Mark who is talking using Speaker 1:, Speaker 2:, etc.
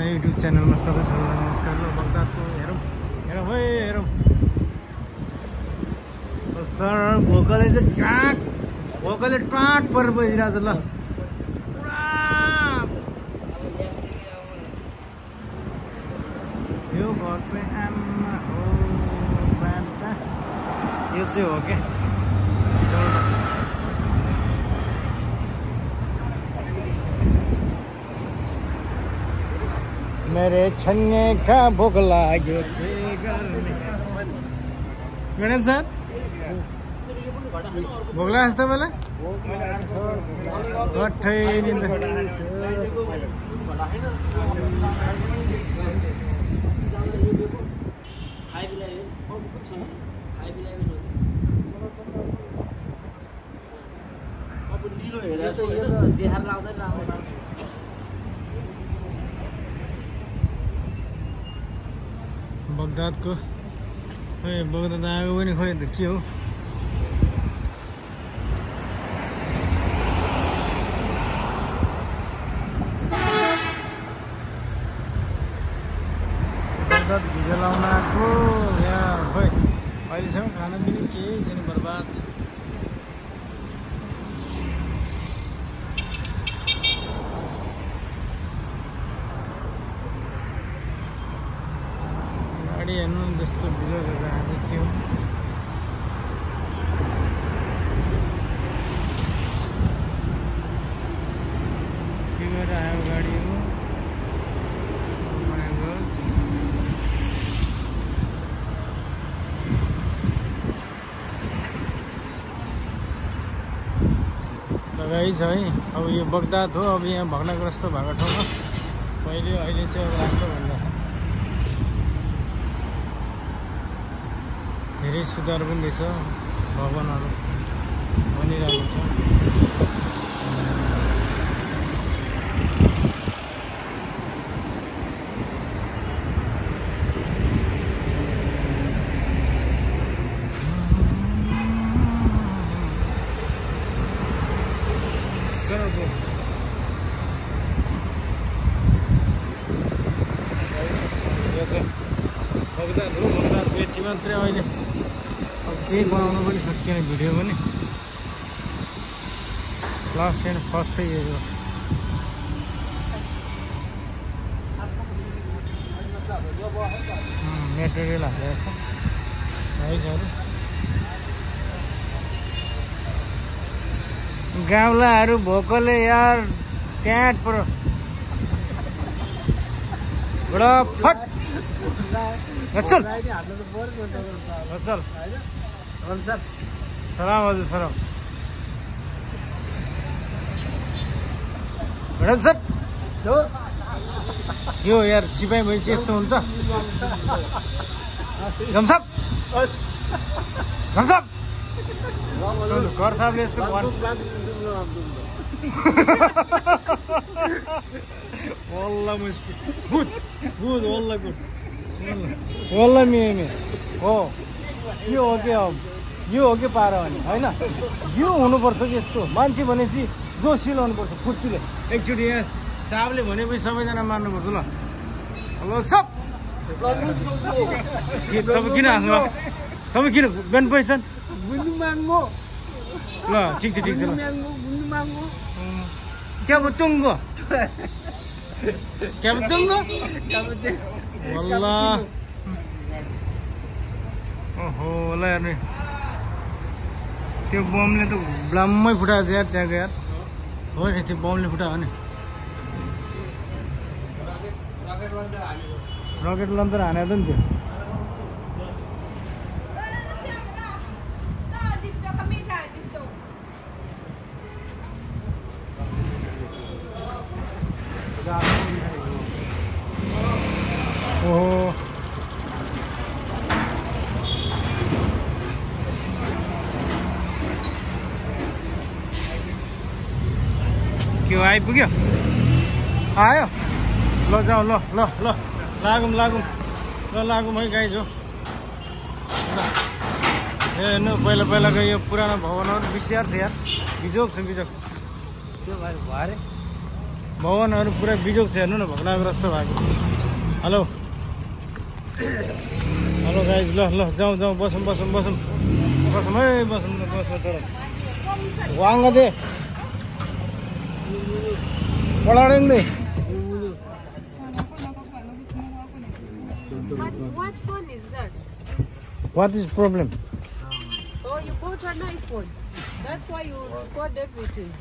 Speaker 1: YouTube च्यानलमा सबैलाई नमस्कार। ल बगदादको हेरौँ हेरौँ है हेरौँ सर भोकले चाहिँ भोकले टाँट परेर बसिरहेको छ। ल पुरा यो घर चाहिँ आमा हो बाबा, यो चाहिँ हो क्या मेरे छन्ने का भोक लाग्यो के गर्ने। गणेश सर भोक लाग्छ तपाईँलाई? गठै दिन्छ। बगदादको खोइ बगदाद आएको पनि खोइ त के हो। बगदाद भिजा लाउन आएको यहाँ खोइ अहिलेसम्म खाना पनि केही छैन, बर्बाद छ। गाडी हेर्नु जस्तो भिडियो गरेर आएको थियो। के गरेर आयो गाडी हो लगाइ छ है। अब यो बगदाद हो, अब यहाँ भग्नग्रस्त भएको ठाउँमा पहिले अहिले चाहिँ अब राम्रो भन्दा धेरै सुधार पनि रहेछ, भवनहरू बनिरहेको छ। बगदाद हो, बगदादको यति मात्रै अहिले केही बनाउनु पनि सकिएन भिडियो पनि। लास्ट एन्ड फर्स्टै यो हो। मेटेरियल हालेको छ है। गाउँलाहरू भोकले यार ट्याट पर बडा फट चल चल सलाम हजुर सलाम सर। यो यार सिपाही भएपछि यस्तो हुन्छ। झमसाप झमसाप घर साहबले यस्तो वल्ला मुस्किल गुड गुड वल्ला गुड वल्ला मे हो। यो हो कि अब यो हो कि पारा भने होइन, यो हुनुपर्छ कि यस्तो मान्छे भनेपछि जोसिलो हुनुपर्छ फुर्तीले। एकचोटि यहाँ साहबले भनेपछि सबैजना मान्नुपर्छ। ल हेलो सब तपाईँ किन हाँस्नु भएको? तपाईँ किन बेन पैसा ल ठिक छ ठिक छ। ल क्या बुटुङ्गो क्या बुटुङ्गो वल्ला ओहो ल हेर्ने त्यो बमले त ब्लाम्मै फुटाएको छ यार त्यहाँको यार। हो नि त्यो बमले फुटायो नि। रकेट लन्चर हानेको नि त्यो। ओहो के आइपुग्यो आयो। ल जाउँ ल ल ल लागौँ लागौँ ल लागौँ है गाइज हो। हेर्नु पहिला पहिलाको यो पुरानो भवनहरू बिस्याहार थियो यार, बिजोग छ बिजोग। त्यो भाइ भरे भवनहरू पुरा बिजोग छ हेर्नु न भग्नाग्रस्त भएको हेलो हेलो गाइज ल ल जाउँ जाउँ बसौँ बसौँ बसौँ बसौँ है बसौँ न बसौँ तर वाङ्ग दे पढाडेङ दे
Speaker 2: What phone is that?
Speaker 1: What is problem?
Speaker 2: Oh, you bought an iPhone. That's why you record everything.